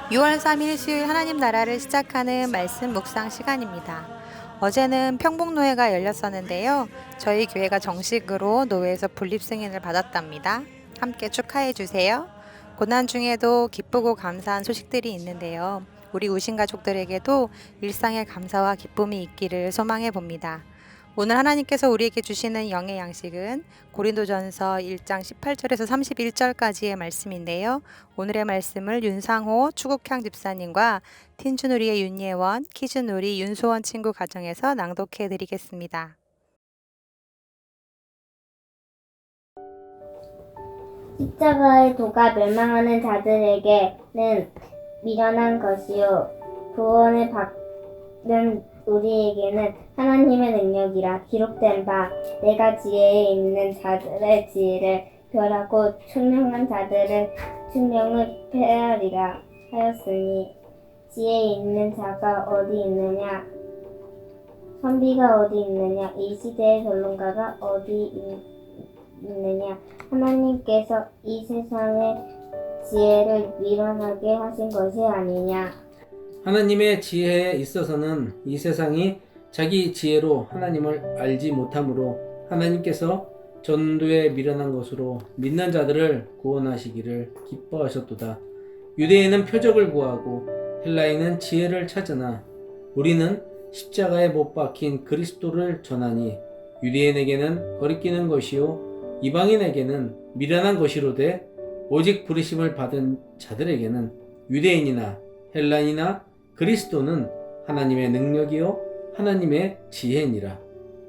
6월 3일 수요일 하나님 나라를 시작하는 말씀 묵상 시간입니다. 어제는 평복노회가 열렸었는데요. 저희 교회가 정식으로 노회에서 분립 승인을 받았답니다. 함께 축하해 주세요. 고난 중에도 기쁘고 감사한 소식들이 있는데요. 우리 우신 가족들에게도 일상의 감사와 기쁨이 있기를 소망해 봅니다. 오늘 하나님께서 우리에게 주시는 영의 양식은 고린도전서 1장 18절에서 31절까지의 말씀인데요. 오늘의 말씀을 윤상호 추국향 집사님과 틴주누리의 윤예원, 키즈누리 윤소원 친구 가정에서 낭독해 드리겠습니다. 십자가의 도가 멸망하는 자들에게는 미련한 것이요 구원을 받는 우리에게는 하나님의 능력이라. 기록된 바 내가 지혜에 있는 자들의 지혜를 멸하고 총명한 자들의 총명을 폐하리라 하였으니 지혜에 있는 자가 어디 있느냐, 선비가 어디 있느냐, 이 시대의 변론가가 어디 있느냐. 하나님께서 이 세상의 지혜를 미련하게 하신 것이 아니냐. 하나님의 지혜에 있어서는 이 세상이 자기 지혜로 하나님을 알지 못하므로 하나님께서 전도에 미련한 것으로 믿는 자들을 구원하시기를 기뻐하셨도다. 유대인은 표적을 구하고 헬라인은 지혜를 찾으나 우리는 십자가에 못 박힌 그리스도를 전하니 유대인에게는 거리끼는 것이요 이방인에게는 미련한 것이로되 오직 부르심을 받은 자들에게는 유대인이나 헬라인이나 그리스도는 하나님의 능력이요 하나님의 지혜니라.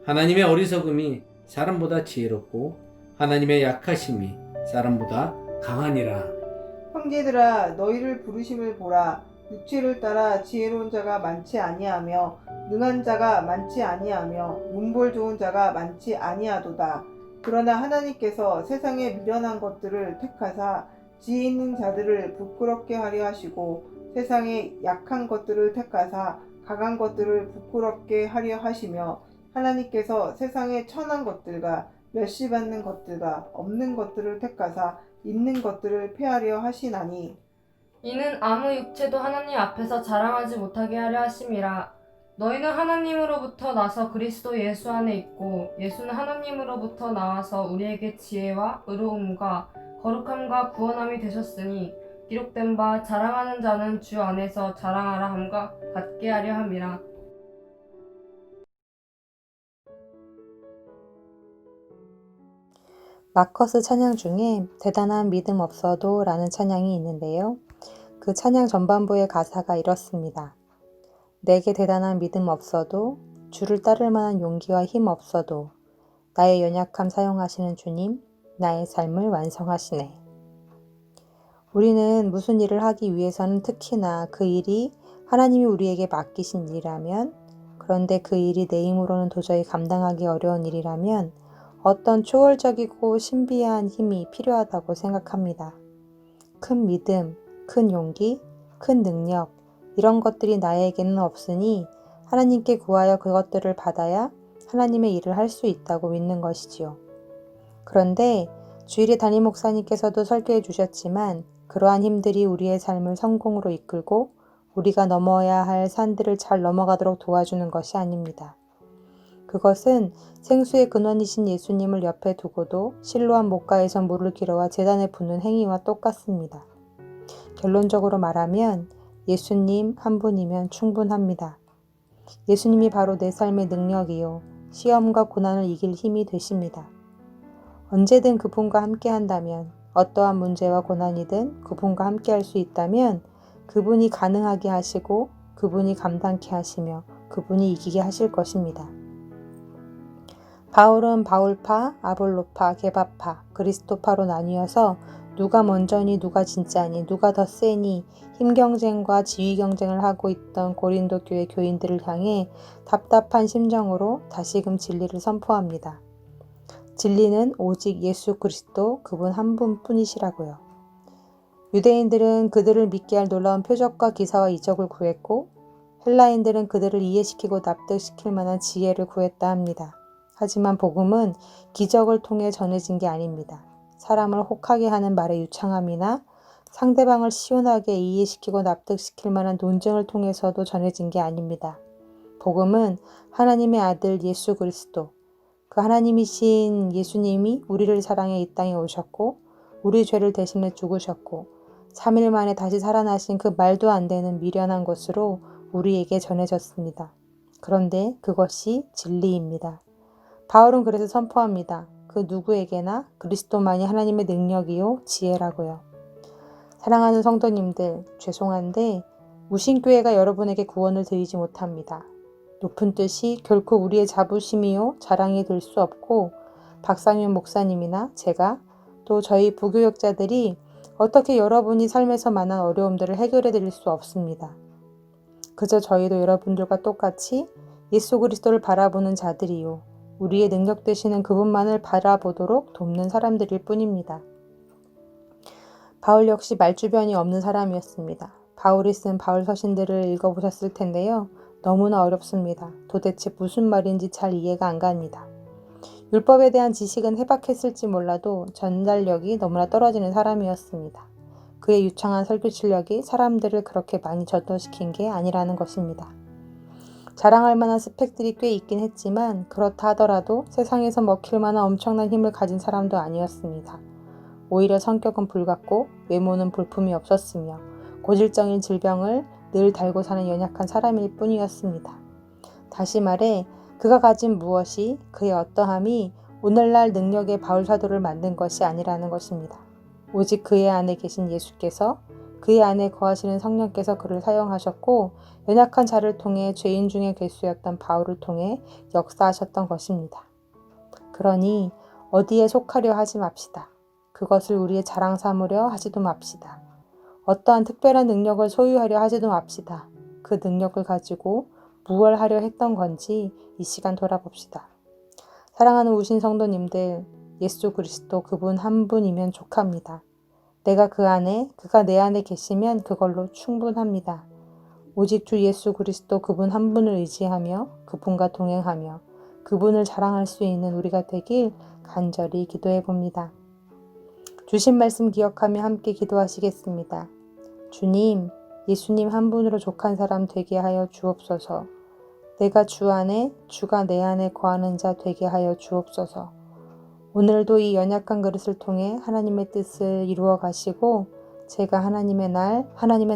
하나님의 어리석음이 사람보다 지혜롭고 하나님의 약하심이 사람보다 강하니라. 형제들아, 너희를 부르심을 보라. 육체를 따라 지혜로운 자가 많지 아니하며 능한 자가 많지 아니하며 문벌 좋은 자가 많지 아니하도다. 그러나 하나님께서 세상에 미련한 것들을 택하사 지혜 있는 자들을 부끄럽게 하려 하시고 세상에 약한 것들을 택하사 강한 것들을 부끄럽게 하려 하시며 하나님께서 세상에 천한 것들과 멸시받는 것들과 없는 것들을 택하사 있는 것들을 폐하려 하시나니 이는 아무 육체도 하나님 앞에서 자랑하지 못하게 하려 하심이라. 너희는 하나님으로부터 나서 그리스도 예수 안에 있고 예수는 하나님으로부터 나와서 우리에게 지혜와 의로움과 거룩함과 구원함이 되셨으니 기록된 바 자랑하는 자는 주 안에서 자랑하라 함과 같게 하려 함이라. 마커스 찬양 중에 대단한 믿음 없어도 라는 찬양이 있는데요. 그 찬양 전반부의 가사가 이렇습니다. 내게 대단한 믿음 없어도, 주를 따를 만한 용기와 힘 없어도 나의 연약함 사용하시는 주님, 나의 삶을 완성하시네. 우리는 무슨 일을 하기 위해서는 특히나 그 일이 하나님이 우리에게 맡기신 일이라면, 그런데 그 일이 내 힘으로는 도저히 감당하기 어려운 일이라면 어떤 초월적이고 신비한 힘이 필요하다고 생각합니다. 큰 믿음, 큰 용기, 큰 능력, 이런 것들이 나에게는 없으니 하나님께 구하여 그것들을 받아야 하나님의 일을 할 수 있다고 믿는 것이지요. 그런데 주일에 담임 목사님께서도 설교해 주셨지만 그러한 힘들이 우리의 삶을 성공으로 이끌고 우리가 넘어야 할 산들을 잘 넘어가도록 도와주는 것이 아닙니다. 그것은 생수의 근원이신 예수님을 옆에 두고도 실로암 목가에서 물을 길어와 제단에 붓는 행위와 똑같습니다. 결론적으로 말하면 예수님 한 분이면 충분합니다. 예수님이 바로 내 삶의 능력이요, 시험과 고난을 이길 힘이 되십니다. 언제든 그분과 함께 한다면, 어떠한 문제와 고난이든 그분과 함께 할 수 있다면 그분이 가능하게 하시고 그분이 감당케 하시며 그분이 이기게 하실 것입니다. 바울은 바울파, 아볼로파, 게바파, 그리스도파로 나뉘어서 누가 먼저니 누가 진짜니 누가 더 세니 힘 경쟁과 지위 경쟁을 하고 있던 고린도 교회 교인들을 향해 답답한 심정으로 다시금 진리를 선포합니다. 진리는 오직 예수 그리스도 그분 한 분뿐이시라고요. 유대인들은 그들을 믿게 할 놀라운 표적과 기사와 이적을 구했고 헬라인들은 그들을 이해시키고 납득시킬 만한 지혜를 구했다 합니다. 하지만 복음은 기적을 통해 전해진 게 아닙니다. 사람을 혹하게 하는 말의 유창함이나 상대방을 시원하게 이해시키고 납득시킬 만한 논쟁을 통해서도 전해진 게 아닙니다. 복음은 하나님의 아들 예수 그리스도, 그 하나님이신 예수님이 우리를 사랑해 이 땅에 오셨고 우리 죄를 대신해 죽으셨고 3일 만에 다시 살아나신 그 말도 안 되는 미련한 것으로 우리에게 전해졌습니다. 그런데 그것이 진리입니다. 바울은 그래서 선포합니다. 그 누구에게나 그리스도만이 하나님의 능력이요 지혜라고요. 사랑하는 성도님들, 죄송한데 우신교회가 여러분에게 구원을 드리지 못합니다. 높은 뜻이 결코 우리의 자부심이요 자랑이 될 수 없고 박상윤 목사님이나 제가 또 저희 부교역자들이 어떻게 여러분이 삶에서 만난 어려움들을 해결해 드릴 수 없습니다. 그저 저희도 여러분들과 똑같이 예수 그리스도를 바라보는 자들이요. 우리의 능력 되시는 그분만을 바라보도록 돕는 사람들일 뿐입니다. 바울 역시 말주변이 없는 사람이었습니다. 바울이 쓴 바울 서신들을 읽어보셨을 텐데요. 너무나 어렵습니다. 도대체 무슨 말인지 잘 이해가 안 갑니다. 율법에 대한 지식은 해박했을지 몰라도 전달력이 너무나 떨어지는 사람이었습니다. 그의 유창한 설교 실력이 사람들을 그렇게 많이 전도시킨 게 아니라는 것입니다. 자랑할 만한 스펙들이 꽤 있긴 했지만 그렇다 하더라도 세상에서 먹힐 만한 엄청난 힘을 가진 사람도 아니었습니다. 오히려 성격은 불같고 외모는 볼품이 없었으며 고질적인 질병을 늘 달고 사는 연약한 사람일 뿐이었습니다. 다시 말해 그가 가진 무엇이 그의 어떠함이 오늘날 능력의 바울 사도를 만든 것이 아니라는 것입니다. 오직 그의 안에 계신 예수께서 그의 안에 거하시는 성령께서 그를 사용하셨고 연약한 자를 통해 죄인 중에 괴수였던 바울을 통해 역사하셨던 것입니다. 그러니 어디에 속하려 하지 맙시다. 그것을 우리의 자랑 삼으려 하지도 맙시다. 어떠한 특별한 능력을 소유하려 하지도 맙시다. 그 능력을 가지고 무엇을 하려 했던 건지 이 시간 돌아봅시다. 사랑하는 우신 성도님들, 예수 그리스도 그분 한 분이면 족합니다. 내가 그 안에, 그가 내 안에 계시면 그걸로 충분합니다. 오직 주 예수 그리스도 그분 한 분을 의지하며 그분과 동행하며 그분을 자랑할 수 있는 우리가 되길 간절히 기도해 봅니다. 주신 말씀 기억하며 함께 기도하시겠습니다. 주님, 예수님 한 분으로 족한 사람 되게 하여 주옵소서. 내가 주 안에, 주가 내 안에 거하는 자 되게 하여 주옵소서. 오늘도 이 연약한 그릇을 통해 하나님의 뜻을 이루어 가시고 제가 하나님의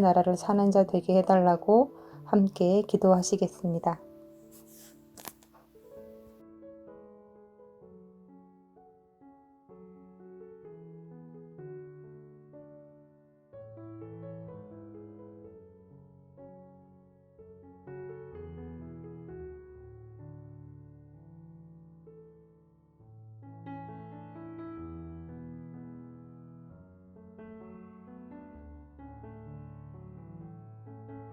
나라를 사는 자 되게 해달라고 함께 기도하시겠습니다.